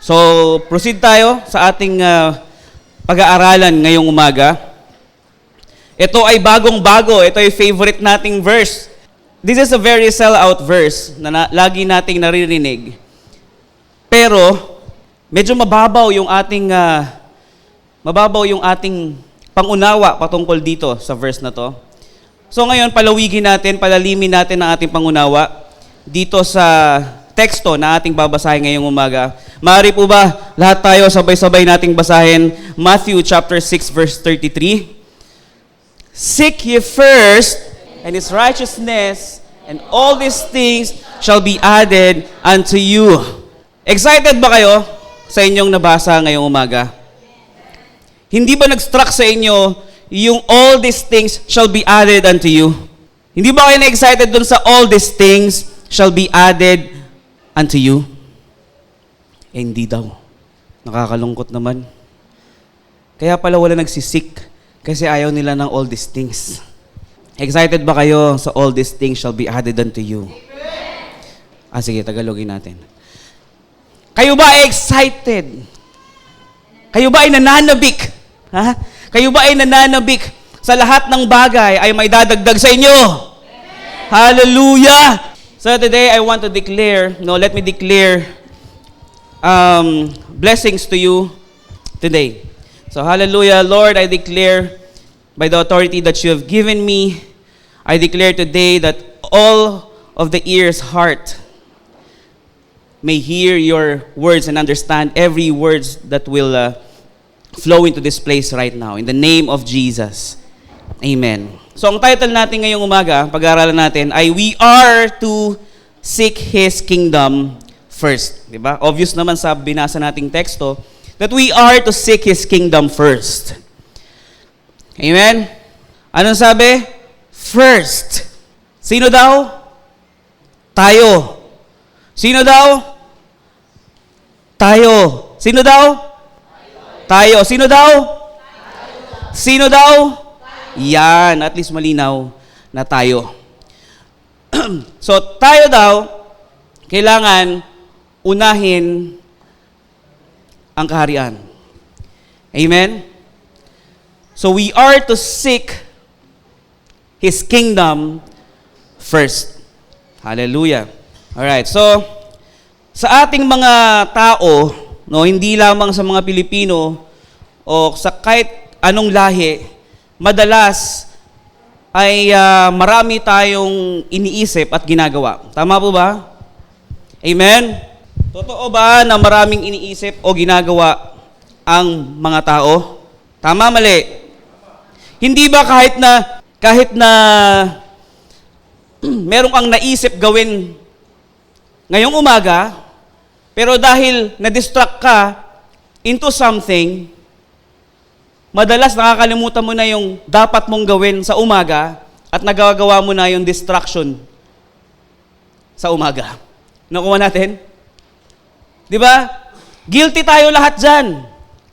So, proceed tayo sa ating pag-aaralan ngayong umaga. Ito ay bagong-bago. Ito ay favorite nating verse. This is a very sell-out verse na lagi nating naririnig. Pero, medyo mababaw yung ating pangunawa patungkol dito sa verse na to. So ngayon, palawigin natin, palalimin natin ang ating pangunawa dito sa teksto na ating babasahin ngayong umaga. Maaari po ba lahat tayo sabay-sabay nating basahin Matthew chapter 6 verse 33? Seek ye first and His righteousness, and all these things shall be added unto you. Excited ba kayo sa inyong nabasa ngayong umaga? Hindi ba nag-struck sa inyo yung all these things shall be added unto you? Hindi ba kayo na-excited dun sa all these things shall be added unto you? Eh, hindi daw. Nakakalungkot naman. Kaya pala wala nagsisik kasi ayaw nila ng all these things. Excited ba kayo sa all these things shall be added unto you? Sige, Tagalogin natin. Kayo ba ay excited? Kayo ba ay nananabik? Ha? Kayo ba ay nananabik sa lahat ng bagay ay may dadagdag sa inyo? Amen. Hallelujah! So today I want to declare, let me declare blessings to you today. So hallelujah, Lord, I declare by the authority that you have given me, I declare today that all of the ears, heart, may hear your words and understand every words that will flow into this place right now. In the name of Jesus. Amen. So ang title natin ngayong umaga, pag-aaralan natin, ay We Are to Seek His Kingdom First. Diba? Obvious naman sa binasa nating teksto that we are to seek His kingdom first. Amen? Anong sabi? First. Sino daw? Tayo. Sino daw? Tayo. Sino daw? Tayo. Sino daw? Sino daw? Yan. At least malinaw na tayo. So, tayo daw, kailangan unahin ang kaharian. Amen? So, we are to seek His kingdom first. Hallelujah. Alright. So, sa ating mga tao, hindi lamang sa mga Pilipino o sa kahit anong lahi, madalas ay marami tayong iniisip at ginagawa. Tama po ba? Amen? Totoo ba na maraming iniisip o ginagawa ang mga tao? Tama, mali? Hindi ba kahit na meron kang naisip gawin ngayong umaga, pero dahil na-distract ka into something, madalas nakakalimutan mo na yung dapat mong gawin sa umaga at nagagawa mo na yung distraction sa umaga. Nakuha natin? Di ba? Guilty tayo lahat dyan.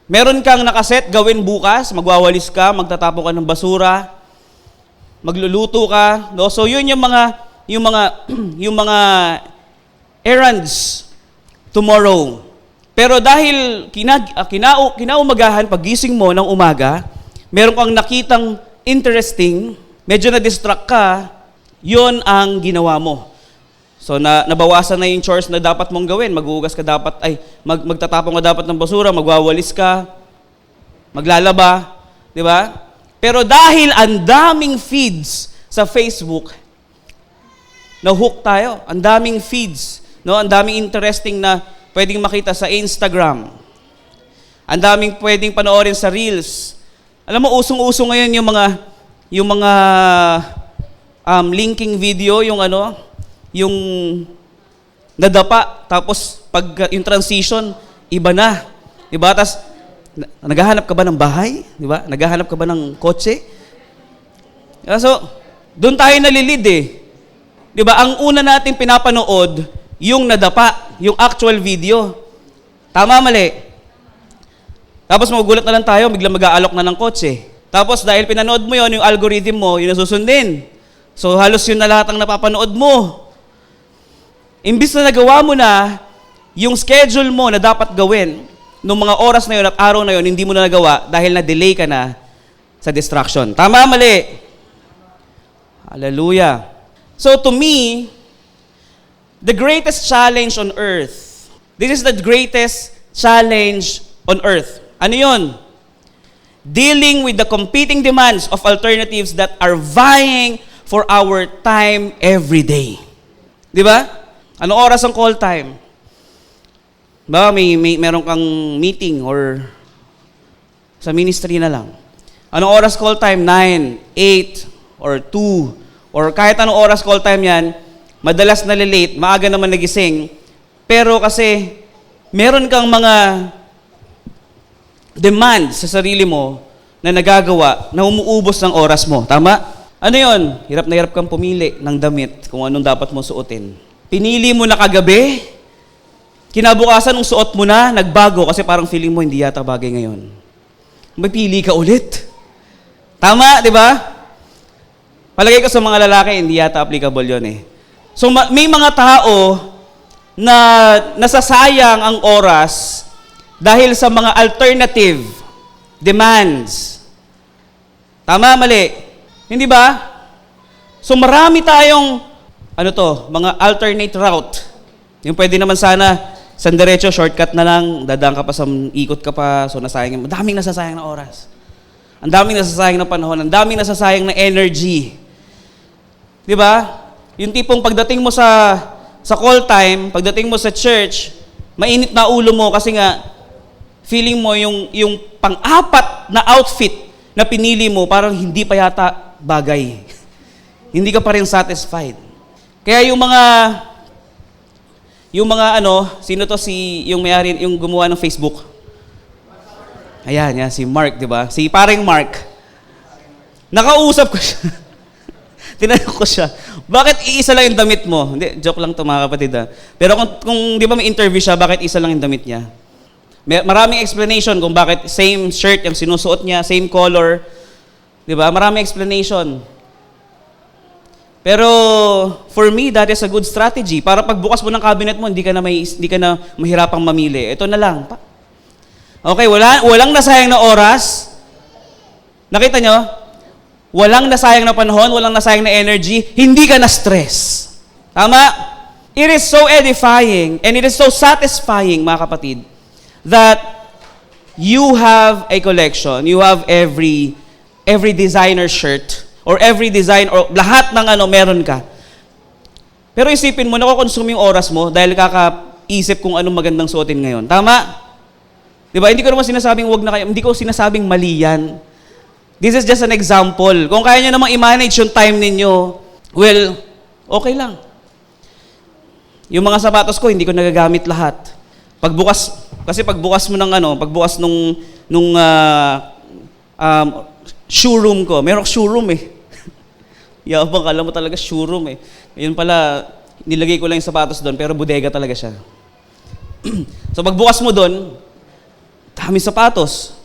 Meron kang nakaset gawin bukas, magwawalis ka, magtatapon ka ng basura, magluluto ka. No? So yun yung mga errands tomorrow. Pero dahil kinaumagahan, pagising mo ng umaga, meron kang nakitang interesting, medyo na-distract ka, yun ang ginawa mo. So nabawasan na yung chores na dapat mong gawin. Maghuhugas ka dapat, magtatapon ka dapat ng basura, magwawalis ka, maglalaba, di ba? Pero dahil ang daming feeds sa Facebook, na-hook tayo. Ang daming feeds, ang daming interesting na pwedeng makita sa Instagram. Ang daming pwedeng panoorin sa Reels. Alam mo, usong-uso ngayon yung mga linking video, yung nadapa, tapos pag yung transition, iba na. Diba? Tapos, naghahanap ka ba ng bahay? Diba? Naghahanap ka ba ng kotse? So, doon tayo nalilid eh. Diba? Ang una nating pinapanood, yung nadapa, yung actual video. Tama, mali? Tapos magugulat na lang tayo, biglang mag-aalok na ng kotse. Tapos dahil pinanood mo yon, yung algorithm mo, yun ang susundin. So halos yun na lahat ang napapanood mo. Imbis na nagawa mo na yung schedule mo na dapat gawin nung mga oras na yun at araw na yun, hindi mo na nagawa dahil na-delay ka na sa distraction. Tama, mali? Hallelujah. So to me, the greatest challenge on earth, this is the greatest challenge on earth. Ano yun? Dealing with the competing demands of alternatives that are vying for our time every day. Di ba? Anong oras ang call time? Ba, meron kang meeting or sa ministry na lang. Anong oras call time? 9, 8, or 2, or kahit anong oras call time yan, madalas nalilate, maaga naman nagising, pero kasi meron kang mga demands sa sarili mo na nagagawa na umuubos ng oras mo. Tama? Ano yon? Hirap na hirap kang pumili ng damit kung anong dapat mo suotin. Pinili mo na kagabi, kinabukasan ng suot mo na, nagbago kasi parang feeling mo hindi yata bagay ngayon. May pili ka ulit. Tama, di ba? Palagay ko sa mga lalaki, hindi yata applicable yon eh. So may mga tao na nasasayang ang oras dahil sa mga alternative demands. Tama, mali? Hindi ba? So marami tayong, mga alternate route. Yung pwede naman sana, sa diretso, shortcut na lang, dadaan ka pa sa ikot ka pa, so nasayang, daming nasasayang na oras. Ang daming nasasayang na panahon, ang daming nasasayang na energy. Di ba? Yung tipong pagdating mo sa call time, pagdating mo sa church, mainit na ulo mo kasi nga, feeling mo yung pang-apat na outfit na pinili mo, parang hindi pa yata bagay. Hindi ka pa rin satisfied. Kaya yung mga sino to yung may-ari, yung gumawa ng Facebook? Ayan, si Mark, di ba? Si paring Mark. Nakausap ko siya. Tinanong ko siya, bakit iisa lang yung damit mo? Hindi, joke lang to mga kapatid. Pero kung di ba may interview siya, bakit isa lang yung damit niya? Maraming explanation kung bakit same shirt yung sinusuot niya, same color. Di ba? Maraming explanation. Pero for me, that is a good strategy. Para pagbukas mo ng cabinet mo, hindi ka na mahirapang mamili. Ito na lang. Okay, walang nasayang na oras. Nakita nyo? Walang nasayang na panahon, walang nasayang na energy, hindi ka na stress. Tama? It is so edifying and it is so satisfying, mga kapatid, that you have a collection, you have every designer shirt, or every design, or lahat ng meron ka. Pero isipin mo, nakokonsume yung oras mo dahil kakaisip kung anong magandang suotin ngayon. Tama? Diba? Hindi ko naman sinasabing wag na kayo, hindi ko sinasabing mali yan. This is just an example. Kung kaya nyo namang i-manage yung time ninyo, well, okay lang. Yung mga sapatos ko, hindi ko nagagamit lahat. Pagbukas mo ng pagbukas nung showroom ko, merong showroom eh. Yabang, alam mo talaga showroom eh. Yun pala, nilagay ko lang yung sapatos doon, pero bodega talaga siya. So pagbukas mo doon, dami sapatos.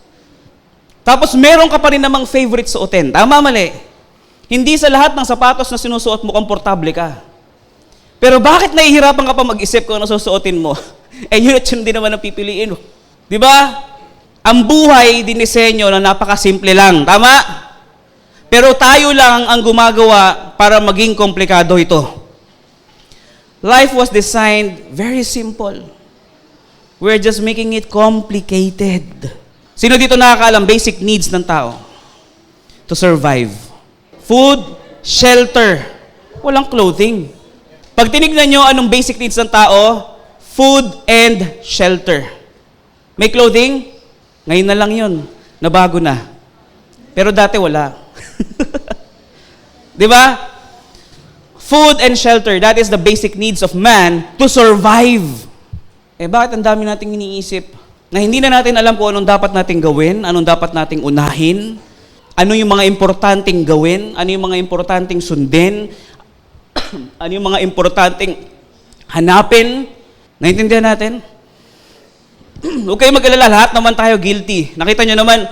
Tapos meron ka pa rin namang favorite suotin. Tama, mali? Hindi sa lahat ng sapatos na sinusuot mo, komportable ka. Pero bakit nahihirapan ka pa mag-isip kung ano susuotin mo? Yun at yun din naman ang pipiliin mo. Di ba? Ang buhay dinisenyo na napakasimple lang. Tama? Pero tayo lang ang gumagawa para maging komplikado ito. Life was designed very simple. We're just making it complicated. Sino dito nakakaalam basic needs ng tao to survive? Food, shelter, walang clothing. Pag tinignan nyo anong basic needs ng tao, food and shelter. May clothing? Ngayon na lang yun. Nabago na. Pero dati wala. Di ba? Food and shelter, that is the basic needs of man to survive. Bakit ang dami nating iniisip na hindi na natin alam kung anong dapat nating gawin, anong dapat nating unahin, ano yung mga importanteng gawin, ano yung mga importanteng sundin, ano yung mga importanteng hanapin. Naintindihan natin? Huwag kayong mag-alala, lahat naman tayo guilty. Nakita nyo naman,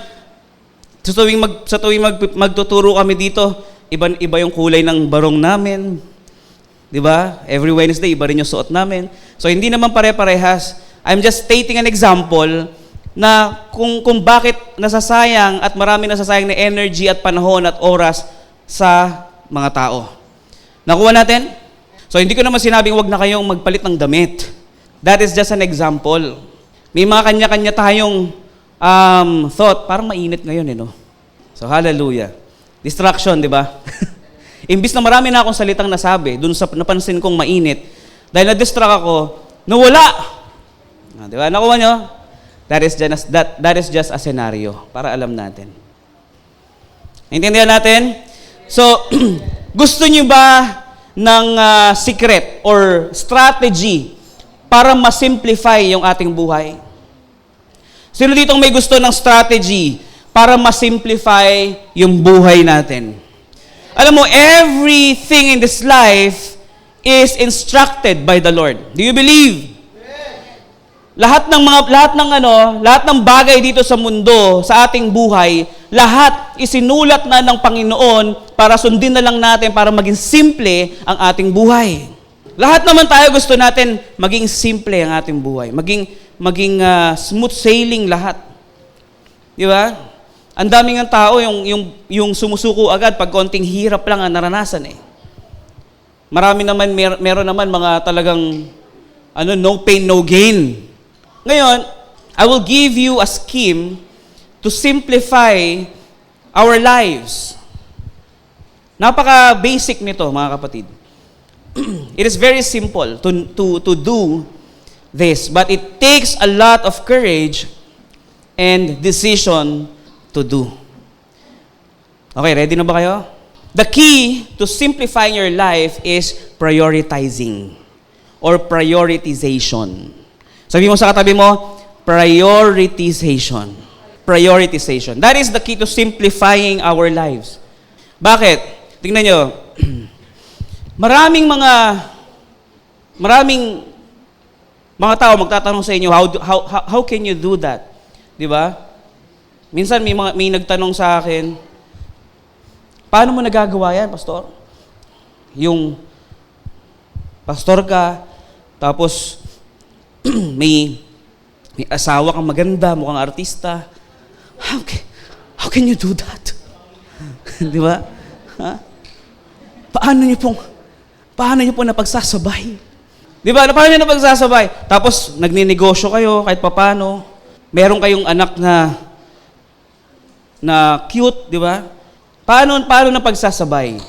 sa tuwing magtuturo kami dito, iba yung kulay ng barong namin. Di ba? Every Wednesday, iba rin yung suot namin. So, hindi naman pare-parehas. I'm just stating an example na kung bakit nasasayang at marami nasasayang na energy at panahon at oras sa mga tao. Nakuha natin? So, hindi ko naman sinabing wag na kayong magpalit ng damit. That is just an example. May mga kanya-kanya tayong thought. Parang mainit ngayon, no? So, hallelujah. Distraction, di ba? Imbis na marami na akong salitang nasabi, dun sa napansin kong mainit, dahil na-distract ako, nawala! Di ba? Nakuha nyo? That is just a scenario para alam natin. Intindihan natin? So, gusto nyo ba ng secret or strategy para ma-simplify yung ating buhay? Sino ditong may gusto ng strategy para ma-simplify yung buhay natin? Alam mo, everything in this life is instructed by the Lord. Do you believe? Lahat ng bagay dito sa mundo, sa ating buhay, lahat isinulat na ng Panginoon para sundin na lang natin para maging simple ang ating buhay. Lahat naman tayo gusto natin maging simple ang ating buhay, maging smooth sailing lahat. Di ba? Ang daming ng tao yung sumusuko agad pag konting hirap lang ang naranasan eh. Marami naman meron naman mga talagang no pain no gain. Ngayon, I will give you a scheme to simplify our lives. Napaka-basic nito, mga kapatid. It is very simple to do this, but it takes a lot of courage and decision to do. Okay, ready na ba kayo? The key to simplifying your life is prioritizing or prioritization. Sabi mo sa katabi mo, prioritization. Prioritization. That is the key to simplifying our lives. Bakit? Tingnan nyo. Maraming mga tao magtatanong sa inyo, how can you do that? Di ba? Minsan may nagtanong sa akin, paano mo nagagawa yan, pastor? Yung pastor ka, tapos may asawa kang maganda, mukhang artista. How can you do that? Di ba? Ha? Paano niyo pong napagsasabay? Di ba? Paano niyo napagsasabay? Tapos, nagninegosyo kayo kahit papano. Meron kayong anak na cute, di ba? Paano napagsasabay?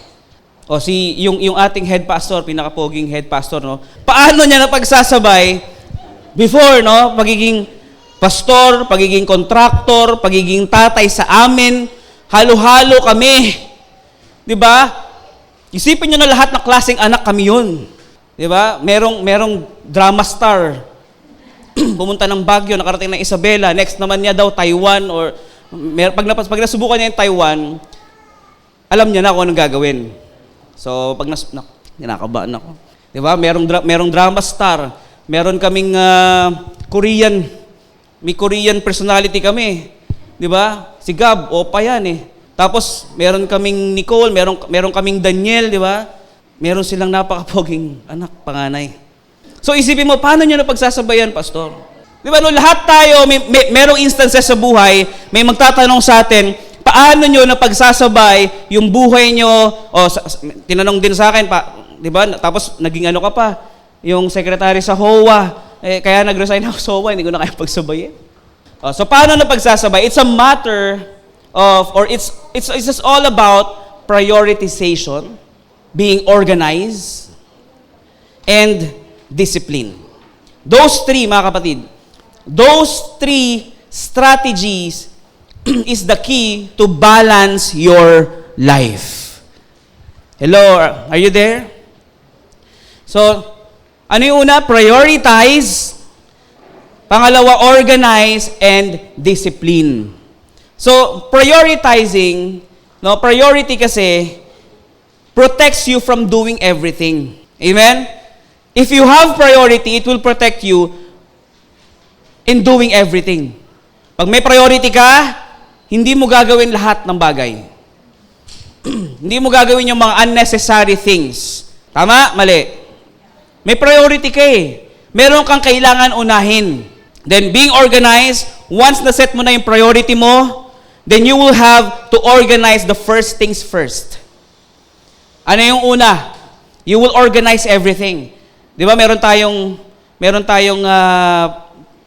O yung ating head pastor, pinakapoging head pastor, no? Paano niya napagsasabay before, no? Pagiging pastor, pagiging contractor, pagiging tatay sa amin, halo-halo kami. 'Di ba? Isipin niyo na lahat ng klaseng anak kami 'yun. 'Di ba? Merong drama star. Pumunta ng Baguio, nakarating ng Isabela, next naman niya daw Taiwan or pag nasubukan niya yung Taiwan, alam niya na kung anong gagawin. So, ninakabahan ako. 'Di ba? Merong drama star. Meron kaming may Korean personality kami. 'Di ba? Si Gab, opa yan eh. Tapos meron kaming Nicole, meron kaming Daniel, 'di ba? Meron silang napakapoging anak, panganay. So isipin mo, paano niyo napagsasabayan, pastor? 'Di ba, no, lahat tayo merong instances sa buhay, may magtatanong sa atin, paano niyo napagsasabay yung buhay niyo? Tinanong din sa akin, 'di ba? Tapos naging ano ka pa? Yung secretary sa HOA, kaya nag-resign ako sa HOA, hindi ko na kaya pagsabayin. So paano na pagsasabay? It's a matter of, or it's just all about prioritization, being organized, and discipline. Those three, mga kapatid, those three strategies is the key to balance your life. Hello, are you there? So, ano yung una? Prioritize. Pangalawa, organize and discipline. So, prioritizing, no, priority kasi protects you from doing everything. Amen? If you have priority, it will protect you in doing everything. Pag may priority ka, hindi mo gagawin lahat ng bagay. Hindi mo gagawin yung mga unnecessary things. Tama? Mali. May priority ka eh. Meron kang kailangan unahin. Then being organized, once na-set mo na yung priority mo, then you will have to organize the first things first. Ano yung una? You will organize everything. Di ba meron tayong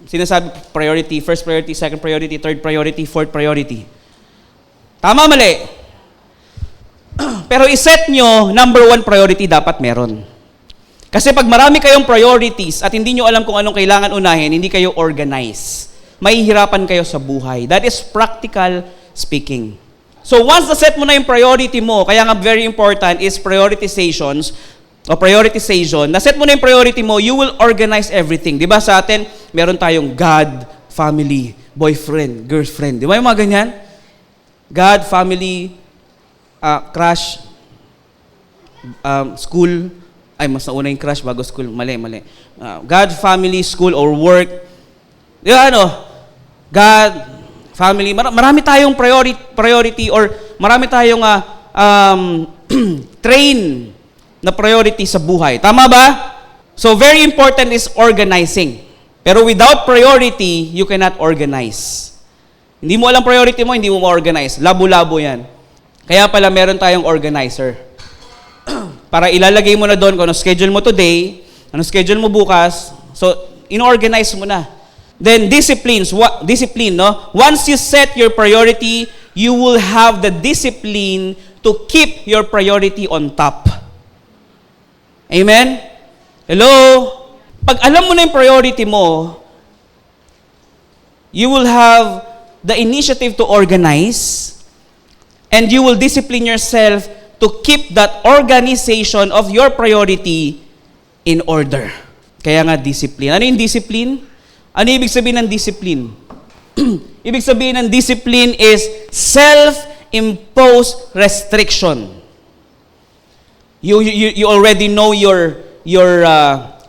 sinasabi priority, first priority, second priority, third priority, fourth priority. Tama, mali? Pero iset nyo, number one priority dapat meron. Kasi pag marami kayong priorities at hindi nyo alam kung anong kailangan unahin, hindi kayo organize. Mahihirapan kayo sa buhay. That is practical speaking. So once na-set mo na yung priority mo, kaya nga very important is prioritization. Na-set mo na yung priority mo, you will organize everything. Di ba sa atin, meron tayong God, family, boyfriend, girlfriend. Di ba yung mga ganyan? God, family, crush, school. Ay, mas nauna yung crush bago school. Mali. God, family, school, or work. Di ba God, family. Marami tayong priority or marami tayong train na priority sa buhay. Tama ba? So, very important is organizing. Pero without priority, you cannot organize. Hindi mo alam priority mo, hindi mo ma-organize. Labo-labo yan. Kaya pala meron tayong organizer. Para ilalagay mo na doon kung ano schedule mo today, ano schedule mo bukas. So, in-organize mo na. Then, discipline, no? Once you set your priority, you will have the discipline to keep your priority on top. Amen? Hello? Pag alam mo na yung priority mo, you will have the initiative to organize, and you will discipline yourself to keep that organization of your priority in order. Kaya nga discipline. Ano yung discipline? Ano ibig sabihin ng discipline? Ibig sabihin ng discipline is self-imposed restriction. You already know your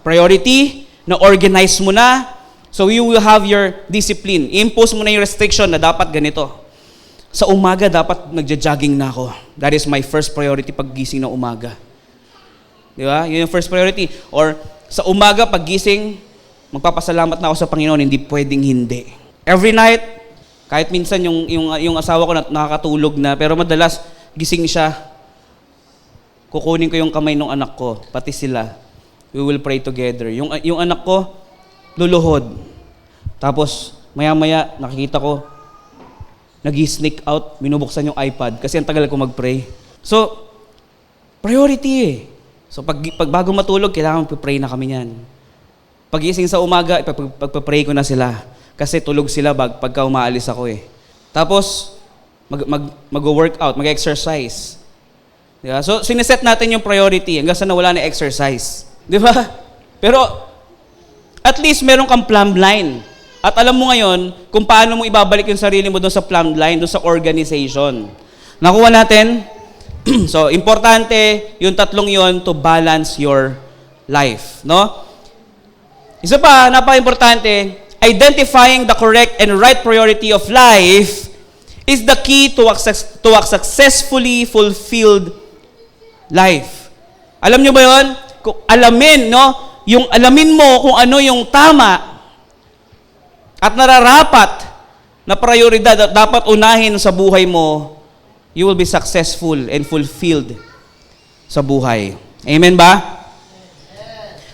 priority, na-organize mo na, so you will have your discipline. I-impose mo na yung restriction na dapat ganito. Sa umaga, dapat nagja-jogging na ako. That is my first priority paggising ng umaga. Di ba? Yun yung first priority. Or sa umaga, paggising, magpapasalamat na ako sa Panginoon, hindi pwedeng hindi. Every night, kahit minsan yung asawa ko nakakatulog na, pero madalas gising siya, kukunin ko yung kamay ng anak ko, pati sila. We will pray together. Yung anak ko, luluhod. Tapos, maya-maya, nakikita ko, nag-sneak out, binubuksan yung iPad kasi ang tagal ko mag-pray. So, priority eh. So, pag bago matulog, kailangan pray na kami niyan. Pag-gising sa umaga, pagpa-pray ko na sila. Kasi tulog sila pagka umaalis ako eh. Tapos, mag-workout, mag-exercise. Diba? So, siniset natin yung priority hanggang sa nawala na exercise. Di ba? Pero, at least meron kang plumb line. At alam mo ngayon kung paano mo ibabalik yung sarili mo doon sa plumb line, doon sa organization. Nakuha natin? So, importante yung tatlong yon to balance your life. No? Isa pa, napaka-importante, identifying the correct and right priority of life is the key to a successfully fulfilled life. Alam nyo ba yun? Alamin mo kung ano yung tama at nararapat na prioridad at dapat unahin sa buhay mo, you will be successful and fulfilled sa buhay. Amen ba?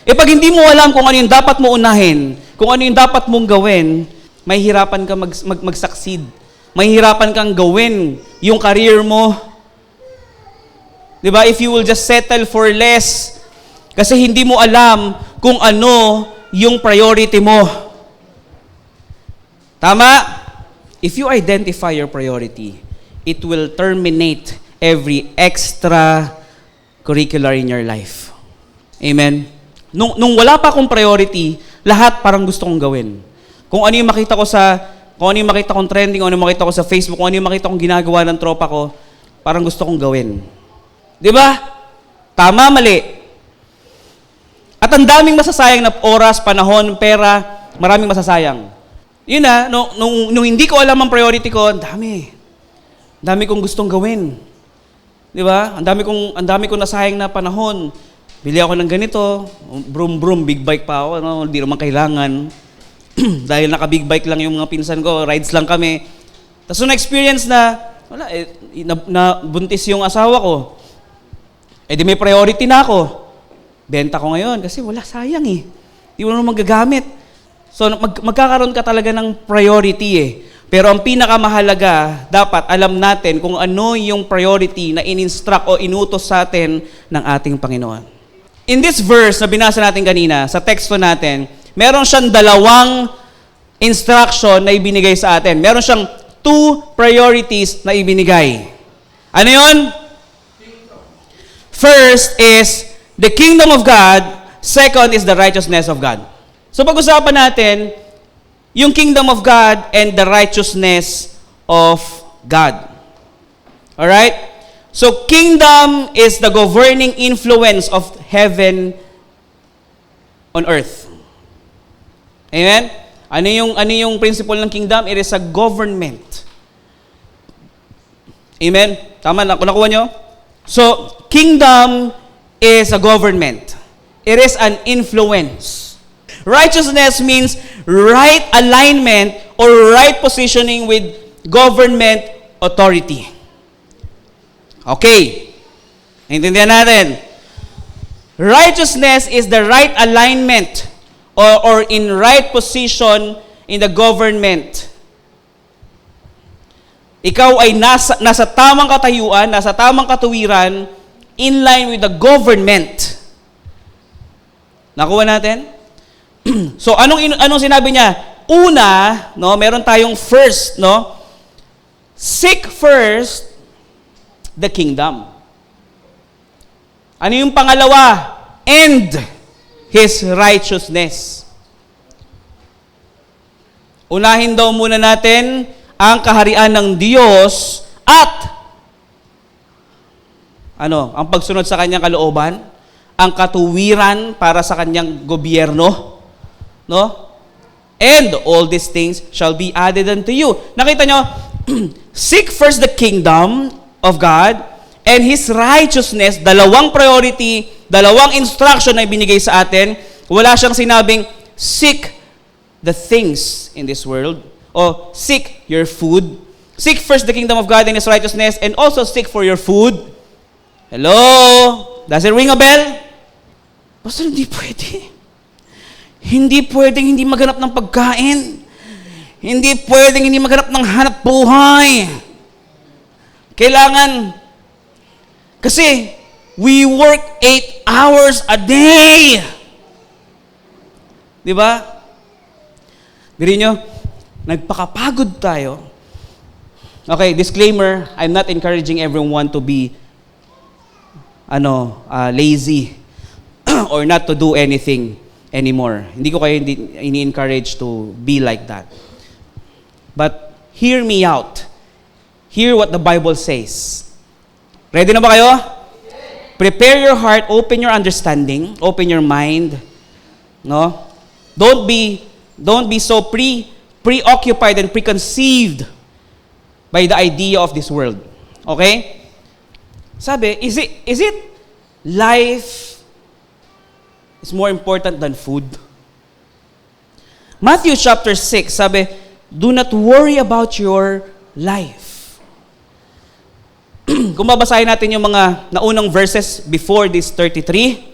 Pag hindi mo alam kung ano yung dapat mo unahin, kung ano yung dapat mong gawin, mahihirapan ka mag-succeed. Mahihirapan kang gawin yung career mo. Diba? If you will just settle for less, kasi hindi mo alam kung ano yung priority mo. Tama? If you identify your priority, it will terminate every extra curricular in your life. Amen? Nung wala pa akong priority, lahat parang gusto kong gawin. Kung ano yung makita kong trending, kung ano yung makita ko sa Facebook, kung ano yung makita kong ginagawa ng tropa ko, parang gusto kong gawin. Di ba? Tama, mali. At ang daming masasayang na oras, panahon, pera, maraming masasayang. Yun na, nung hindi ko alam ang priority ko, ang dami kong gustong gawin. Di ba? Ang dami kong nasayang na panahon. bili ako ng ganito, brum, big bike pa ako, no? Hindi naman kailangan. Dahil naka-big bike lang yung mga pinsan ko, rides lang kami. Tapos na-experience na, na buntis yung asawa ko. Eh di may priority na ako. Benta ko ngayon kasi wala, sayang eh. Di mo naman magagamit. So magkakaroon ka talaga ng priority eh. Pero ang pinakamahalaga, dapat alam natin kung ano yung priority na in-instruct o inutos sa atin ng ating Panginoon. In this verse na binasa natin kanina, sa teksto natin, meron siyang dalawang instruction na ibinigay sa atin. Meron siyang 2 priorities na ibinigay. Ano yun? First is the kingdom of God. Second is the righteousness of God. So pag-usapan natin yung kingdom of God and the righteousness of God. Alright? So kingdom is the governing influence of heaven on earth. Amen? Ano yung principle ng kingdom? It is a government. Amen? Tama na, nakuha nyo? So, kingdom is a government. It is an influence. Righteousness means right alignment or right positioning with government authority. Okay. Naintindihan natin. Righteousness is the right alignment or in right position in the government. Ikaw ay nasa tamang katayuan, nasa tamang katuwiran, in line with the government. Nakuha natin? So anong sinabi niya? Una, no, meron tayong first, no? Seek first the kingdom. Ano yung pangalawa? And his righteousness. Unahin daw muna natin ang kaharian ng Diyos at ang pagsunod sa kanyang kalooban, ang katuwiran para sa kanyang gobyerno. No? And all these things shall be added unto you. Nakita nyo, seek first the kingdom of God and His righteousness, dalawang priority, dalawang instruction na ibinigay sa atin. Wala siyang sinabing, seek the things in this world, o seek your food. Seek first the kingdom of God and His righteousness, and also seek for your food. Hello? Does it ring a bell? Basta hindi pwede. Hindi pwedeng hindi maghanap ng pagkain. Hindi pwedeng hindi maghanap ng hanap buhay. Kailangan, kasi we work 8 hours a day. Di ba? Biri nyo, nagpakapagod tayo. Okay, disclaimer, I'm not encouraging everyone to be lazy or not to do anything anymore. Hindi ko kayo ini-encourage to be like that. But hear me out. Hear what the Bible says. Ready na ba kayo? Prepare your heart, open your understanding, open your mind. No? Don't be so preoccupied and preconceived by the idea of this world. Okay? Sabi, is it life is more important than food? Matthew chapter 6, sabi, do not worry about your life. Kung babasahin natin yung mga naunang verses before this 33,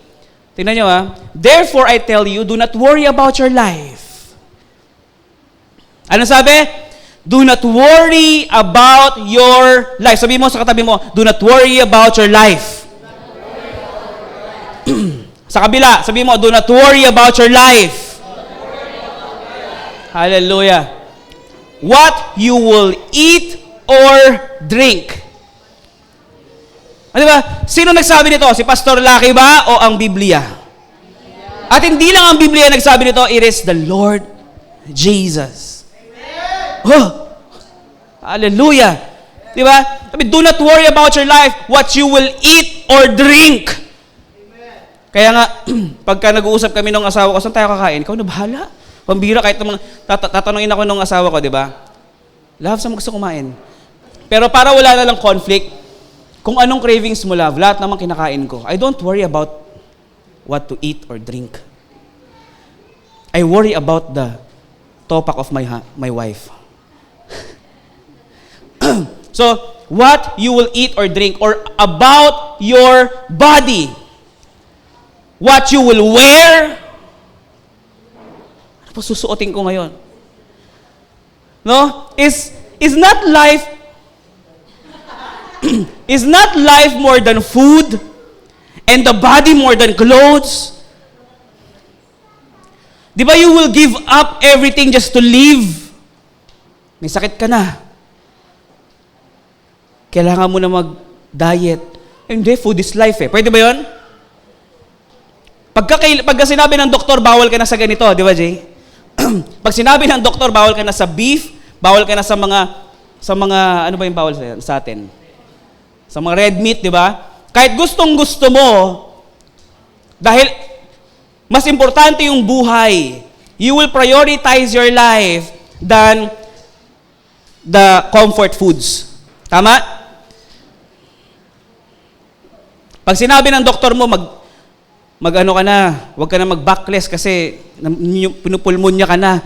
tingnan nyo therefore I tell you, do not worry about your life. Ano sabi? Do not worry about your life. Sabi mo sa katabi mo, do not worry about your life. Sa kabila, sabi mo, do not worry about your life. Hallelujah. What you will eat or drink. Ano ba? Sino nagsabi nito? Si Pastor Lucky ba o ang Biblia? At hindi lang ang Biblia nagsabi nito, it is the Lord Jesus. Oh, hallelujah. Di ba? Do not worry about your life, what you will eat or drink. Kaya nga, pagka nag-uusap kami ng asawa ko, saan tayo kakain? Ikaw na bahala. Pambira, kahit tatanungin ako ng asawa ko, di ba? Love, saan mo gusto kumain? Pero para wala na lang conflict, kung anong cravings mo, love, lahat naman kinakain ko. I don't worry about what to eat or drink. I worry about the topak of my wife. So, what you will eat or drink, or about your body, what you will wear. Ano pa susuotin ko ngayon? No? Is not life is not life more than food, and the body more than clothes? Di ba you will give up everything just to live? May sakit ka na. Kailangan mo na mag-diet. Hindi, food is life eh. Pwede ba yun? Pagka sinabi ng doktor, bawal ka na sa ganito, di ba, Jay? Pag sinabi ng doktor, bawal ka na sa beef, bawal ka na sa mga, ano ba yung bawal sa atin? Sa mga red meat, di ba? Kahit gustong-gusto mo, dahil mas importante yung buhay, you will prioritize your life than the comfort foods. Tama? Pag sinabi ng doktor mo, mag-ano ka na, huwag ka na mag-backless kasi pinupulmonya ka na.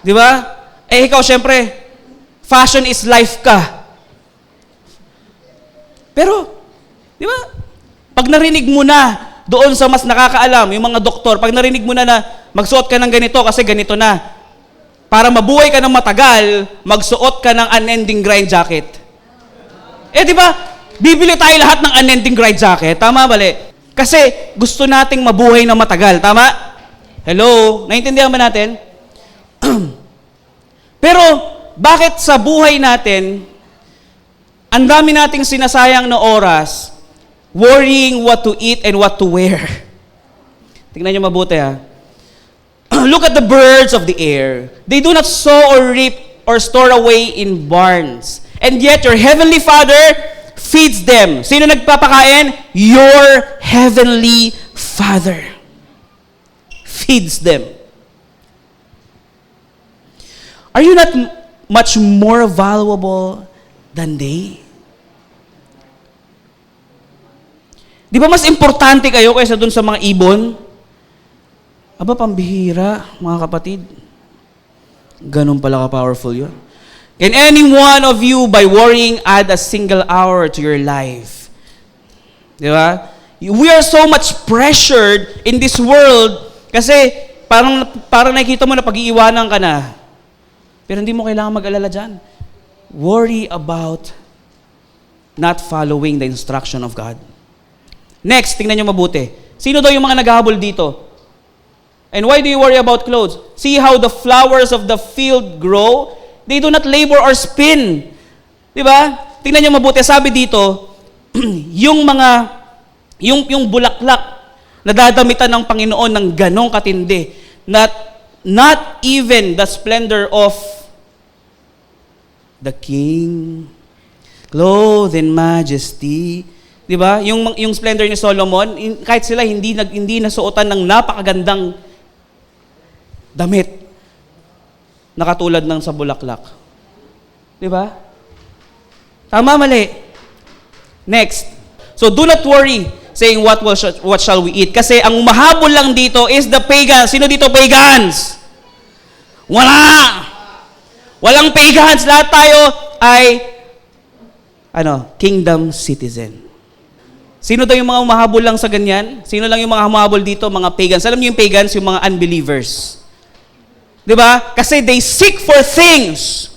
Di ba? Eh ikaw, syempre, fashion is life ka. Pero, di ba? Pag narinig mo na, doon sa mas nakakaalam, yung mga doktor, pag narinig mo na magsuot ka ng ganito kasi ganito na, para mabuhay ka ng matagal, magsuot ka ng unending grind jacket. Eh, di ba? Bibili tayo lahat ng unending grind jacket. Tama, bali? Kasi gusto nating mabuhay ng matagal. Tama? Hello? Naintindihan ba natin? Pero, bakit sa buhay natin, ang dami nating sinasayang na oras, worrying what to eat and what to wear? Tingnan nyo mabuti ha. Look at the birds of the air. They do not sow or reap or store away in barns. And yet your heavenly Father feeds them. Sino nagpapakain? Your heavenly Father feeds them. Are you not much more valuable than they? Di ba mas importante kayo kaysa dun sa mga ibon? Aba, pambihira, mga kapatid. Ganun pala ka-powerful yun. Can any one of you, by worrying, add a single hour to your life? Di ba? We are so much pressured in this world kasi parang nakikita mo na pag-iiwanan ka na. Pero hindi mo kailangan mag-alala dyan. Worry about not following the instruction of God. Next, tingnan nyo mabuti. Sino daw yung mga naghahabol dito? And why do you worry about clothes? See how the flowers of the field grow? They do not labor or spin. Di ba? Tingnan nyo mabuti. Sabi dito, yung bulaklak na dadamitan ng Panginoon ng ganong katindi, not even the splendor of the King, clothed in majesty. Di ba? Yung splendor ni Solomon, kahit sila hindi nasuotan ng napakagandang damit na katulad ng sa bulaklak. Di ba? Tama, mali. Next. So do not worry saying what shall we eat? Kasi ang umahabol lang dito is the pagans. Sino dito pagans? Wala! Walang pagans. Lahat tayo ay kingdom citizen. Sino daw yung mga umahabol lang sa ganyan? Sino lang yung mga humahabol dito? Mga pagans. Alam niyo yung pagans? Yung mga unbelievers. Di ba? Kasi they seek for things.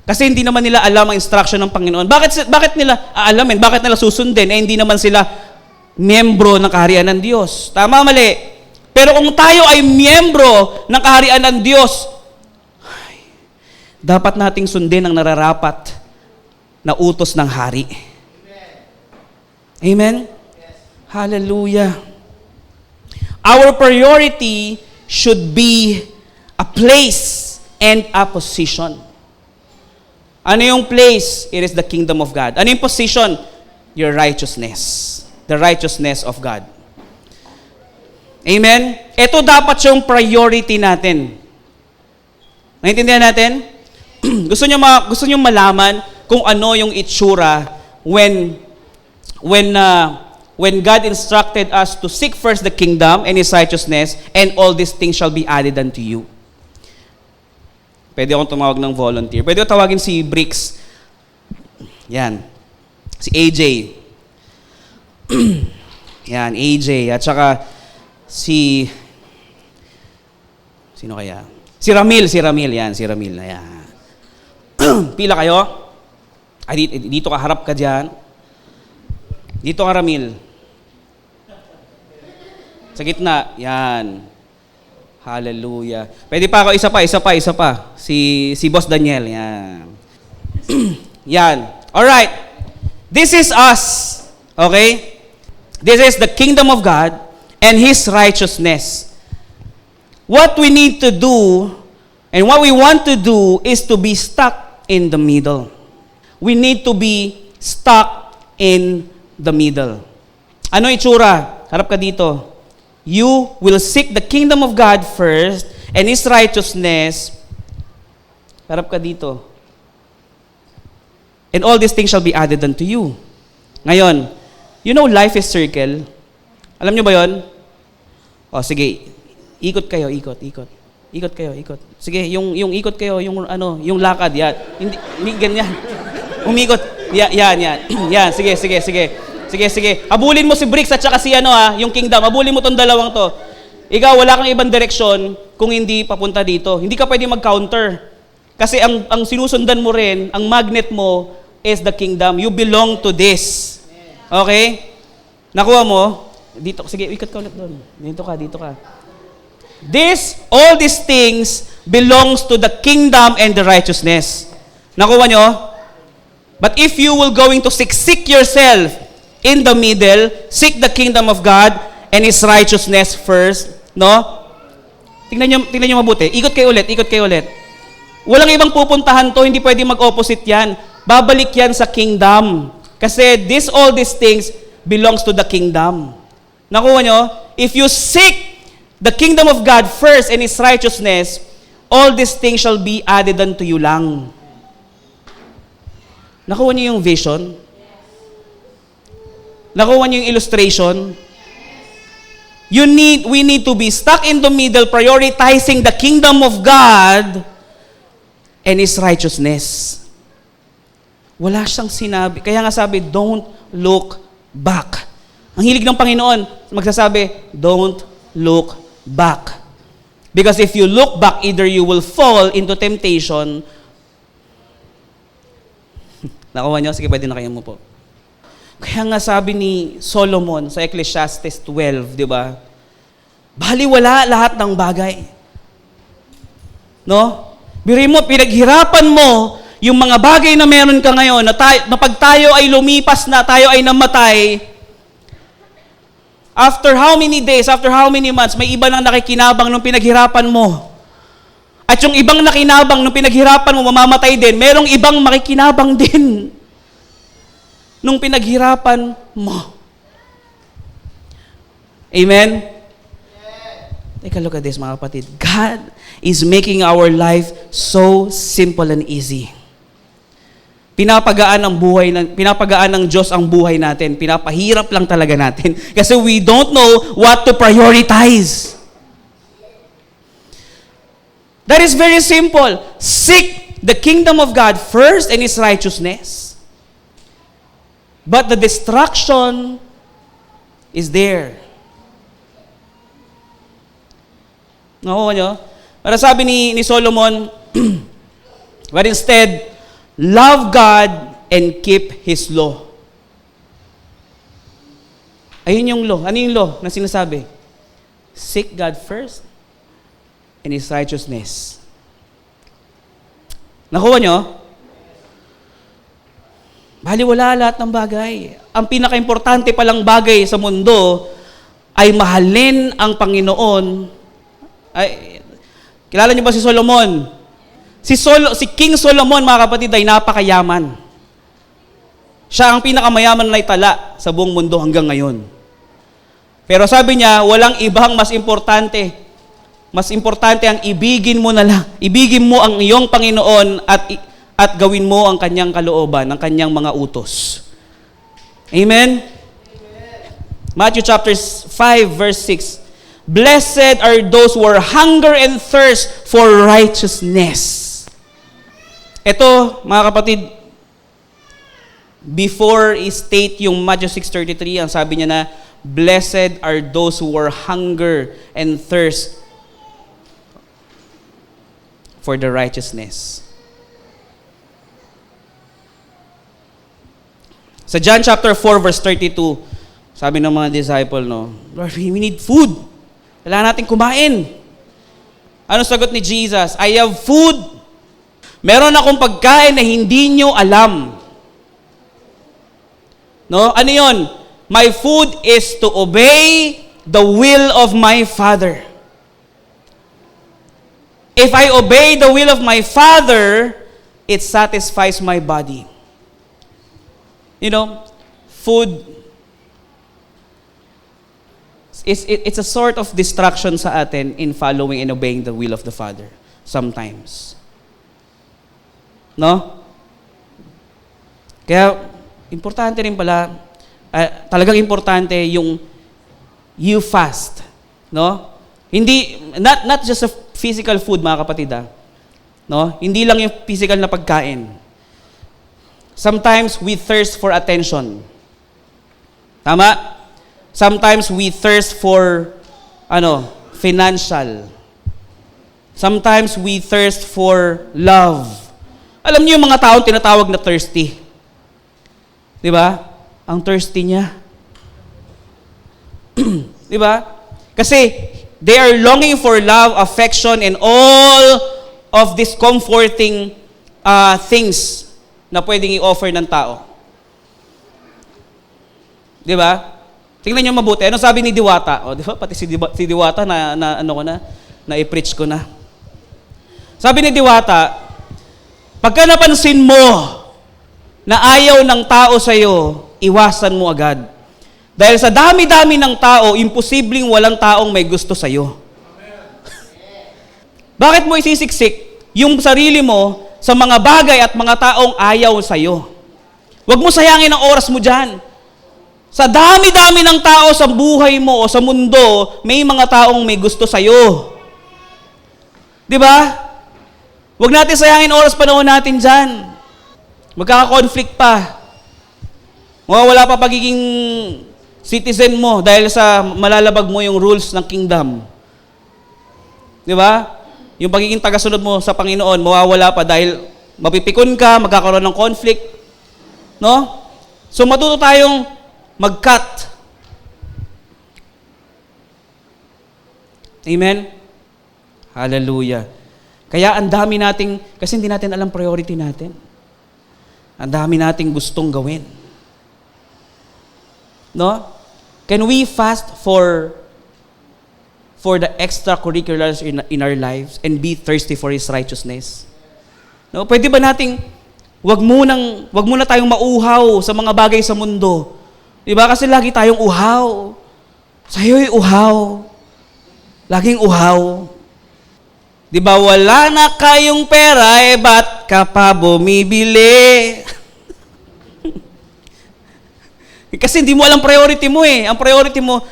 Kasi hindi naman nila alam ang instruction ng Panginoon. Bakit nila aalamin? Bakit nila susundin? Eh, hindi naman sila miyembro ng kaharian ng Diyos. Tama, mali. Pero kung tayo ay miyembro ng kaharian ng Diyos, dapat nating sundin ang nararapat na utos ng hari. Amen? Yes. Hallelujah. Our priority should be a place and a position. Ano yung place? It is the kingdom of God. Ano yung position? Your righteousness. The righteousness of God. Amen? Ito dapat yung priority natin. Naintindihan natin? gusto nyo malaman kung ano yung itsura when when God instructed us to seek first the kingdom and His righteousness, and all these things shall be added unto you. Pwede akong tumawag ng volunteer. Pwede ko tawagin si Bricks. Yan. Si AJ. Yan, AJ. At saka si... Sino kaya? Si Ramil. Yan, si Ramil. Ayan. Pila kayo? Ay, dito ka, harap ka dyan. Dito ka, Ramil. Sa gitna. Yan. Hallelujah. Pwede pa ako, isa pa. Si Boss Daniel. Yan. Yan. Alright. This is us. Okay? This is the kingdom of God and His righteousness. What we need to do and what we want to do is to be stuck in the middle. We need to be stuck in the middle. Ano itsura? Harap ka dito. You will seek the kingdom of God first and His righteousness. Harap ka dito. And all these things shall be added unto you. Ngayon, you know life is circle. Alam nyo ba yon? O sige, ikot kayo. Ikot kayo. Sige, yung ikot kayo, yung lakad, yan. Hindi ganyan. Umikot. Yan. Yan, sige. Habulin mo si Bricks at saka si yung kingdom. Habulin mo tong dalawang to. Ikaw, wala kang ibang direksyon kung hindi papunta dito. Hindi ka pwede mag-counter. Kasi ang sinusundan mo rin, ang magnet mo is the kingdom. You belong to this. Okay? Nakuha mo? Dito, sige, ikot ka ulit doon. Dito ka. All these things belongs to the kingdom and the righteousness. Nakuha nyo? But if you will going to seek yourself in the middle, seek the kingdom of God and His righteousness first, no? Tingnan nyo mabuti. Ikot kayo ulit. Walang ibang pupuntahan to, hindi pwede mag-opposite yan. Babalik yan sa kingdom. Kasi all these things belongs to the kingdom. Nakuha nyo? If you seek the kingdom of God first and His righteousness, all these things shall be added unto you lang. Nakuha niyo yung vision? Nakuha niyo yung illustration? We need to be stuck in the middle, prioritizing the kingdom of God and His righteousness. Wala siyang sinabi. Kaya nga sabi, don't look back. Ang hilig ng Panginoon, magsasabi, don't look back. Because if you look back, either you will fall into temptation. Nakuha niyo? Sige, pwede na kayo mo po. Kaya nga sabi ni Solomon sa Ecclesiastes 12, di ba? Baliwala lahat ng bagay. No? Biri mo, pinaghirapan mo yung mga bagay na meron ka ngayon, na pag tayo ay lumipas na, tayo ay namatay, after how many days, after how many months, may iba nang nakikinabang nung pinaghirapan mo. At yung ibang nakinabang nung pinaghirapan mo, mamamatay din. Merong ibang makikinabang din nung pinaghirapan mo. Amen? Take a look at this, mga kapatid. God is making our life so simple and easy. Pinapagaan ng Diyos ang buhay natin. Pinapahirap lang talaga natin. Kasi we don't know what to prioritize. That is very simple. Seek the kingdom of God first and His righteousness. But the distraction is there. Nakuha nyo? Para sabi ni Solomon, but instead, love God and keep His law. Ayun yung law. Ano yung law na sinasabi? Seek God first and His righteousness. Nakuha nyo? Baliwala lahat ng bagay. Ang pinaka-importante palang bagay sa mundo ay mahalin ang Panginoon. Ay, kilala niyo ba si Solomon? Si King Solomon, mga kapatid, ay napakayaman. Siya ang pinakamayaman na itala sa buong mundo hanggang ngayon. Pero sabi niya, walang ibang mas importante. Mas importante ang ibigin mo na lang. Ibigin mo ang iyong Panginoon at gawin mo ang kanyang kalooban, ang kanyang mga utos. Amen? Matthew chapter 5, verse 6. Blessed are those who are hunger and thirst for righteousness. Ito, mga kapatid, before i-state yung Matthew 6:33, ang sabi niya na, blessed are those who are hunger and thirst for the righteousness. Sa John chapter 4, verse 32, sabi ng mga disciple, no, Lord, we need food. Kailangan natin kumain. Ano sagot ni Jesus? I have food. Meron akong pagkain na hindi nyo alam. No? Ano yon? My food is to obey the will of my Father. If I obey the will of my Father, it satisfies my body. You know, food, it's a sort of distraction sa atin in following and obeying the will of the Father sometimes. No? Kaya, importante rin pala, talagang importante yung you fast. No? Hindi, not just a physical food, mga kapatid, no? Hindi lang yung physical na pagkain. Sometimes we thirst for attention. Tama? Sometimes we thirst for, financial. Sometimes we thirst for love. Alam niyo yung mga taong tinatawag na thirsty. Di ba? Ang thirsty niya. Di ba? Kasi they are longing for love, affection, and all of these comforting things na pwedeng i-offer ng tao. Di ba? Tingnan niyo mabuti. Ano sabi ni Diwata? O, di ba? Pati si Diwata na i-preach ko na. Sabi ni Diwata, pagka napansin mo na ayaw ng tao sa'yo, iwasan mo agad. Dahil sa dami-dami ng tao, imposibleng walang taong may gusto sa'yo. Bakit mo isisiksik yung sarili mo sa mga bagay at mga taong ayaw sa'yo? Huwag mo sayangin ang oras mo dyan. Sa dami-dami ng tao sa buhay mo o sa mundo, may mga taong may gusto sa'yo. Di ba? Huwag natin sayangin oras panahon natin dyan. Magkaka-conflict pa. Mawawala pa pagiging citizen mo dahil sa malalabag mo yung rules ng kingdom. Di ba? Yung pagiging tagasunod mo sa Panginoon, mawawala pa dahil mapipikon ka, magkakaroon ng conflict. No? So matuto tayong mag-cut. Amen? Hallelujah. Kaya ang dami nating, kasi hindi natin alam priority natin. Ang dami nating gustong gawin. No? Can we fast for the extracurriculars in our lives and be thirsty for His righteousness? No? Pwede ba nating wag muna tayong mauhaw sa mga bagay sa mundo? Diba? Kasi lagi tayong uhaw. Sa'yo'y uhaw. Laging uhaw. Diba? Wala na kayong pera, ba't ka pa bumibili? Kasi hindi mo alam priority mo eh. Ang priority mo,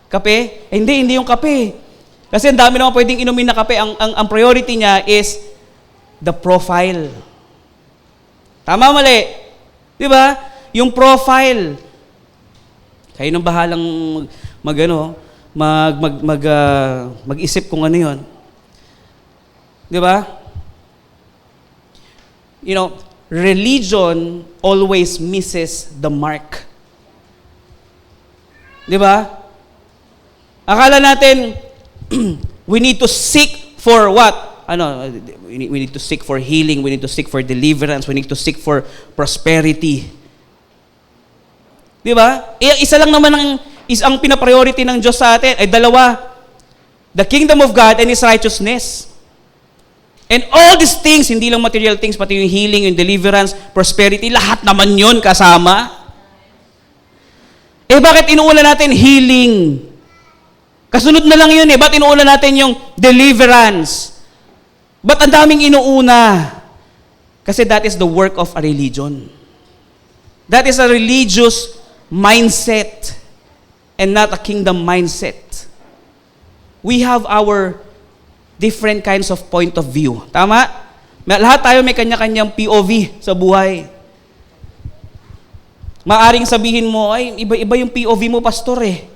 kape? Hindi yung kape. Kasi ang dami naman pwedeng inumin na kape. Ang priority niya is the profile. Tama, mali? Di ba? Yung profile. Kayo nang bahalang mag-isip kung ano yun. Di ba? Religion always misses the mark. Di ba? Akala natin, we need to seek for what? We need to seek for healing, we need to seek for deliverance, we need to seek for prosperity. Di ba? Isa lang naman ang pinapriority ng Diyos sa atin ay dalawa. The kingdom of God and His righteousness. And all these things, hindi lang material things, pati yung healing, yung deliverance, prosperity, lahat naman yun kasama. Bakit inuuna natin healing? Kasunod na lang yun Ba't inuuna natin yung deliverance? Ba't ang daming inuuna? Kasi that is the work of a religion. That is a religious mindset and not a kingdom mindset. We have our different kinds of point of view. Tama? Lahat tayo may kanya-kanyang POV sa buhay. Maaring sabihin mo, ay, iba-iba yung POV mo, pastor eh.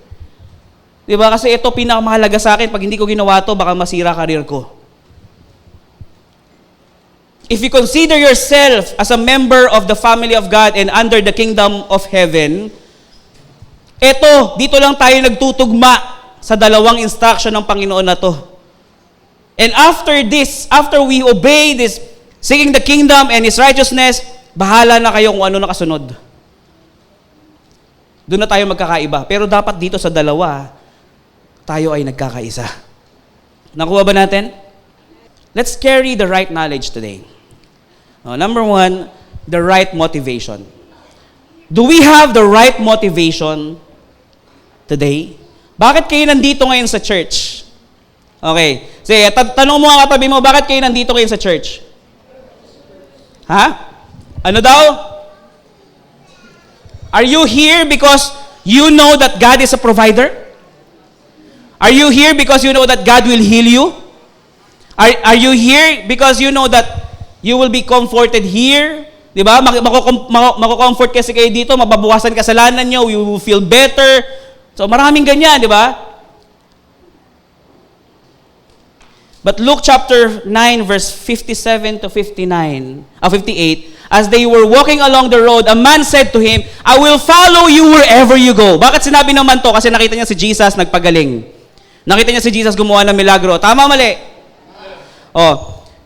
Diba? Kasi ito pinakamahalaga sa akin. Pag hindi ko ginawa to, baka masira career ko. If you consider yourself as a member of the family of God and under the kingdom of heaven, dito lang tayo nagtutugma sa dalawang instruction ng Panginoon na to. And after this, after we obey this, seeking the kingdom and His righteousness, bahala na kayo kung ano nakasunod. Doon na tayo magkakaiba. Pero dapat dito sa dalawa, tayo ay nagkakaisa. Nakuha ba natin? Let's carry the right knowledge today. Number 1, the right motivation. Do we have the right motivation today? Bakit kayo nandito ngayon sa church? Okay. Sige, tanong mo ang katabi mo, bakit kayo nandito ngayon sa church? Ha? Ano daw? Are you here because you know that God is a provider? Are you here because you know that God will heal you? Are you here because you know that you will be comforted here? Diba? Mako-comfort kasi kayo dito, mababawasan kasalanan nyo, you will feel better. So maraming ganyan, diba? But Luke chapter 9 verse 57 to 58, as they were walking along the road, a man said to him, I will follow you wherever you go. Bakit sinabi naman to? Kasi nakita niya si Jesus nagpagaling. Nakita niya si Jesus gumawa ng milagro. Tama, mali?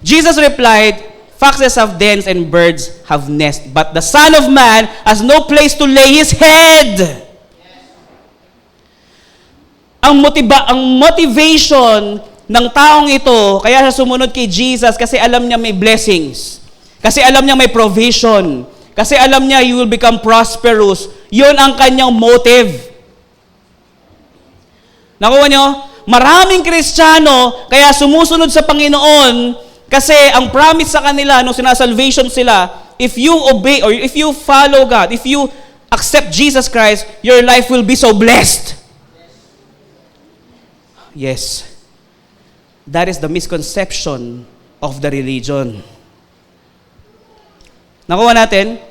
Jesus replied, foxes have dens and birds have nests, but the Son of Man has no place to lay His head. Ang motivation ng taong ito, kaya siya sumunod kay Jesus kasi alam niya may blessings. Kasi alam niya may provision. Kasi alam niya you will become prosperous. Yun ang kanyang motive. Nakuha niyo? Maraming Kristiyano kaya sumusunod sa Panginoon kasi ang promise sa kanila nung sinasalvation sila, if you obey or if you follow God, if you accept Jesus Christ, your life will be so blessed. Yes. That is the misconception of the religion. Nakuha natin?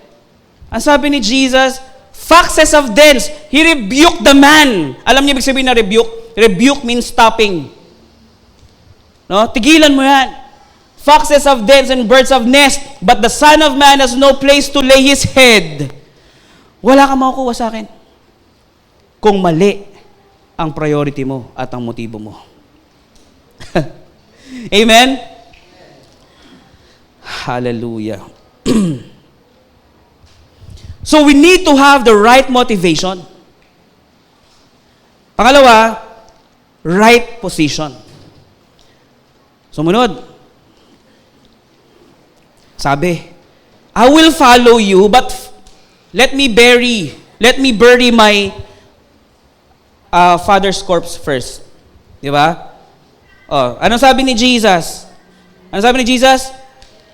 Ang sabi ni Jesus, foxes of dens. He rebuked the man. Alam niyo ibig sabihin na rebuke? Rebuke means stopping. No? Tigilan mo yan. Foxes of dens and birds of nest, but the Son of Man has no place to lay His head. Wala kang makukuha sa akin kung mali ang priority mo at ang motibo mo. Amen? Hallelujah. So we need to have the right motivation. Pangalawa, right position. Sumunod. Sabi, I will follow you, but let me bury my father's corpse first. Di ba? Ano sabi ni Jesus? Ano sabi ni Jesus?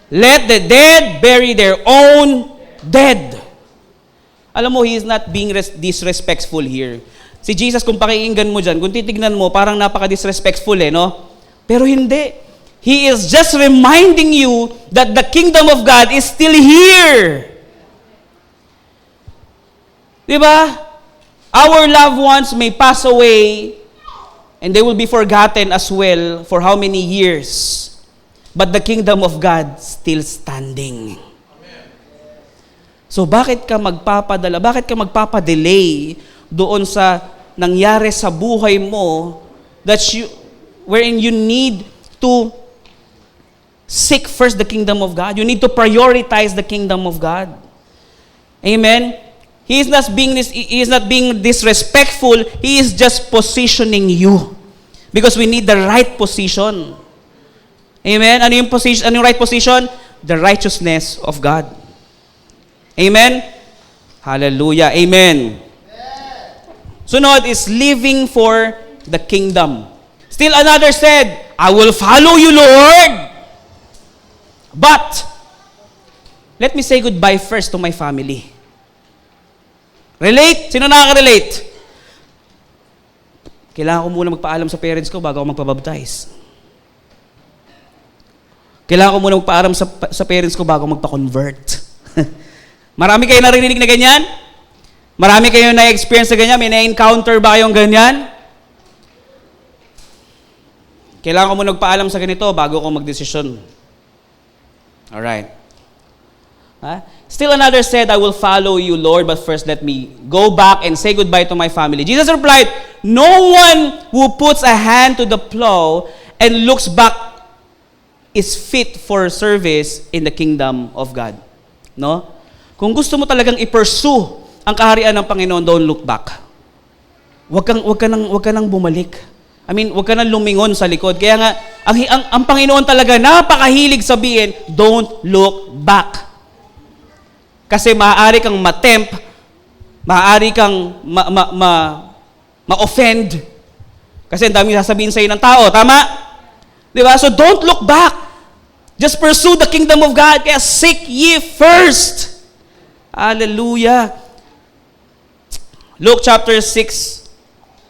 Let the dead bury their own dead. Alam mo, He is not being disrespectful here. Si Jesus, kung pakiinggan mo dyan, kung titignan mo, parang napaka-disrespectful no? Pero hindi. He is just reminding you that the kingdom of God is still here. Di ba? Our loved ones may pass away and they will be forgotten as well for how many years. But the kingdom of God still standing. So bakit ka magpapadala? Bakit ka magpapadelay doon sa nangyari sa buhay mo wherein you need to seek first the kingdom of God. You need to prioritize the kingdom of God. Amen? He is not being disrespectful. He is just positioning you. Because we need the right position. Amen? Ano yung position? Ano yung right position? The righteousness of God. Amen? Hallelujah. Amen. Sunod is living for the kingdom. Still another said, I will follow you, Lord. But, let me say goodbye first to my family. Relate? Sino nakaka-relate? Kailangan ko muna magpaalam sa parents ko bago ako magpabaptize. Kailangan ko muna magpaalam sa parents ko bago magpa-convert. Marami kayo narinig na ganyan? Marami kayo na-experience na ganyan? May na-encounter ba kayong ganyan? Kailangan ko muna magpaalam sa ganito bago ko magdesisyon. Alright. Still another said, I will follow you, Lord, but first let me go back and say goodbye to my family. Jesus replied, no one who puts a hand to the plow and looks back is fit for service in the kingdom of God. No? Kung gusto mo talagang i-pursue ang kaharian ng Panginoon, don't look back. Huwag ka nang bumalik. I mean, huwag ka nang lumingon sa likod. Kaya nga, ang Panginoon talaga napakahilig sabihin, don't look back. Kasi maaari kang ma-tempt, maaari kang ma-offend. Kasi ang dami sasabihin sa'yo ng tao, tama? Di ba? So don't look back. Just pursue the kingdom of God. Kaya seek ye first. Hallelujah. Luke chapter 6,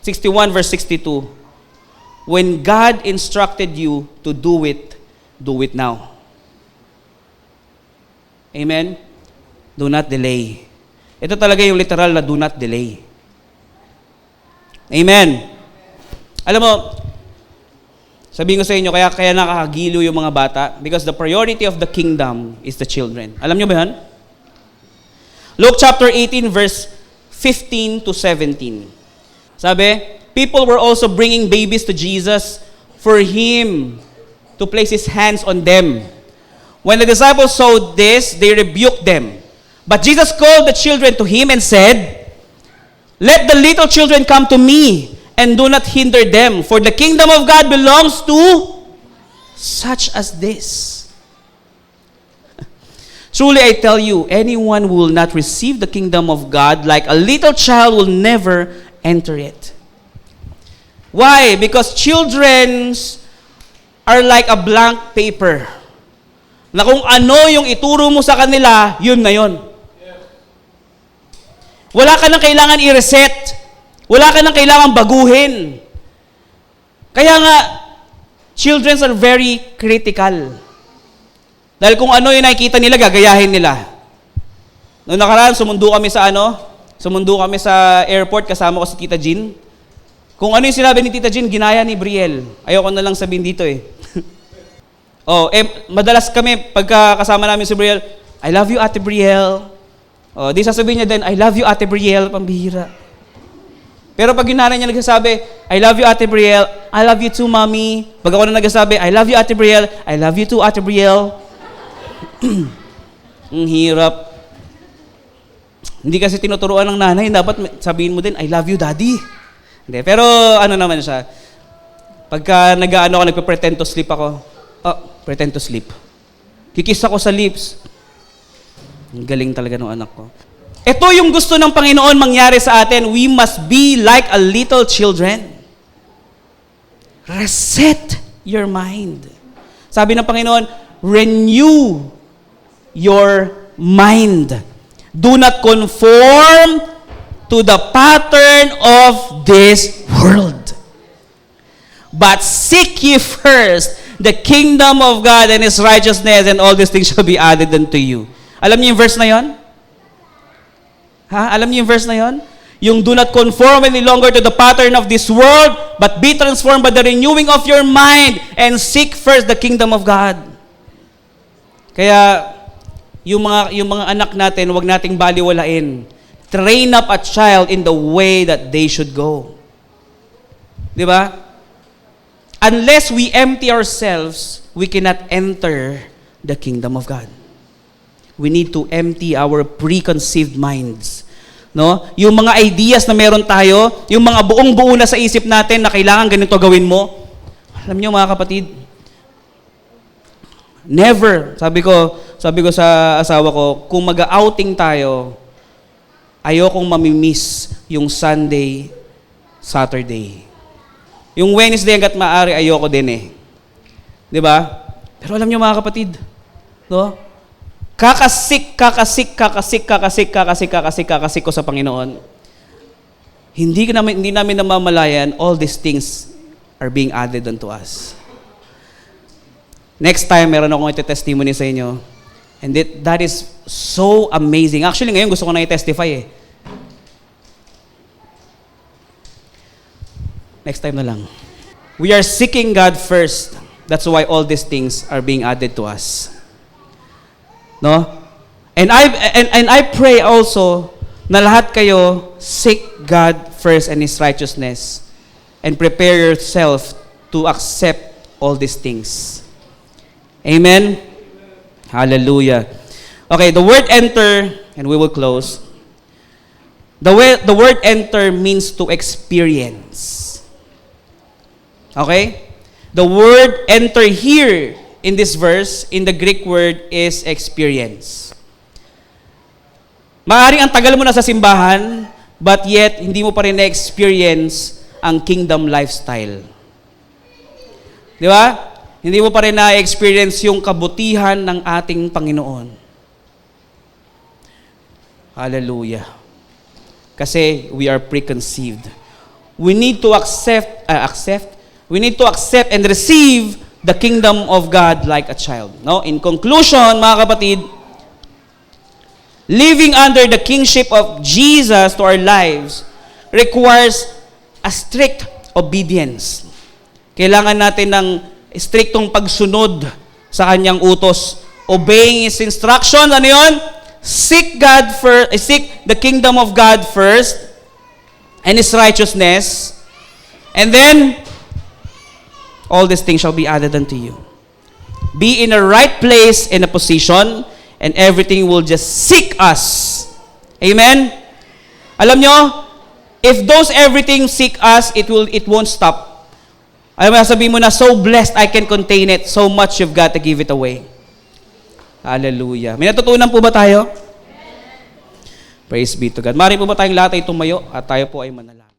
61 verse 62. When God instructed you to do it now. Amen? Do not delay. Ito talaga yung literal na do not delay. Amen. Alam mo, sabihin ko sa inyo, kaya nakakagilo yung mga bata because the priority of the kingdom is the children. Alam nyo ba yan? Luke chapter 18 verse 15 to 17. Sabi, people were also bringing babies to Jesus for Him to place His hands on them. When the disciples saw this, they rebuked them. But Jesus called the children to Him and said, let the little children come to me and do not hinder them, for the kingdom of God belongs to such as this. Truly I tell you, anyone who will not receive the kingdom of God like a little child will never enter it. Why? Because children are like a blank paper. Na kung ano yung ituro mo sa kanila, yun na yun. Wala ka nang kailangan i-reset. Wala ka nang kailangan baguhin. Kaya nga, children are very critical. Dahil kung ano yung nakikita nila, gagayahin nila. Noong nakaraan, sumundo kami sa airport, kasama ko si Tita Jean. Kung ano yung sinabi ni Tita Jean, ginaya ni Brielle. Ayoko na lang sabihin dito eh. Madalas kami, pagka kasama namin si Brielle, I love you, Ate Brielle. Di sasabihin niya din, I love you, Ate Brielle, pambihira. Pero pag yung nanay niya nagsasabi, I love you, Ate Brielle, I love you too, Mommy. Pag ako na nagsasabi, I love you, Ate Brielle, I love you too, Ate Brielle. Ang hirap. Hindi kasi tinuturuan ng nanay, dapat sabihin mo din, I love you, Daddy. Hindi, pero ano naman siya, pagka nagpe-pretend to sleep ako, pretend to sleep. Kikis ako sa lips. Ang galing talaga ng anak ko. Ito yung gusto ng Panginoon mangyari sa atin. We must be like a little children. Reset your mind. Sabi ng Panginoon, renew your mind. Do not conform to the pattern of this world. But seek ye first the kingdom of God and His righteousness, and all these things shall be added unto you. Alam niyo yung verse na yon? Alam niyo yung verse na yon? Yung do not conform any longer to the pattern of this world, but be transformed by the renewing of your mind, and seek first the kingdom of God. Kaya, yung mga anak natin, huwag nating baliwalain. Train up a child in the way that they should go. Di ba? Unless we empty ourselves, we cannot enter the kingdom of God. We need to empty our preconceived minds. No? Yung mga ideas na meron tayo, yung mga buong-buo na sa isip natin na kailangan ganito gawin mo. Alam niyo mga kapatid, never, sabi ko sa asawa ko, kung mag-outing tayo, ayokong mamimiss yung Sunday, Saturday. Yung Wednesday hanggat maaari, ayoko din eh. Di ba? Pero alam niyo mga kapatid, no? kakasik ko sa Panginoon, hindi namin namamalayan, all these things are being added unto us. Next time, meron akong iti-testimony sa inyo. And that is so amazing. Actually, ngayon gusto ko na i-testify eh. Next time na lang. We are seeking God first. That's why all these things are being added to us. No? And I pray also na lahat kayo seek God first and His righteousness and prepare yourself to accept all these things. Amen? Hallelujah. Okay, the word enter, and we will close. The word enter means to experience. Okay? The word enter here in this verse, in the Greek word, is experience. Maaring ang tagal mo na sa simbahan, but yet, hindi mo pa rin na-experience ang kingdom lifestyle. Di ba? Hindi mo pa rin na-experience yung kabutihan ng ating Panginoon. Hallelujah. Kasi we are preconceived. We need to accept and receive the kingdom of God like a child. No? In conclusion, mga kapatid, living under the kingship of Jesus to our lives requires a strict obedience. Kailangan natin ng striktong pagsunod sa kanyang utos. Obeying His instruction. Ano yun? Seek the kingdom of God first and His righteousness. And then, all these things shall be added unto you. Be in the right place and a position, and everything will just seek us. Amen? Alam nyo, if those everything seek us, it won't stop. Alam mo, sabihin mo na, so blessed I can contain it. So much you've got to give it away. Hallelujah. May natutunan po ba tayo? Praise be to God. Mari po ba tayong lahat ay tumayo at tayo po ay manalangin?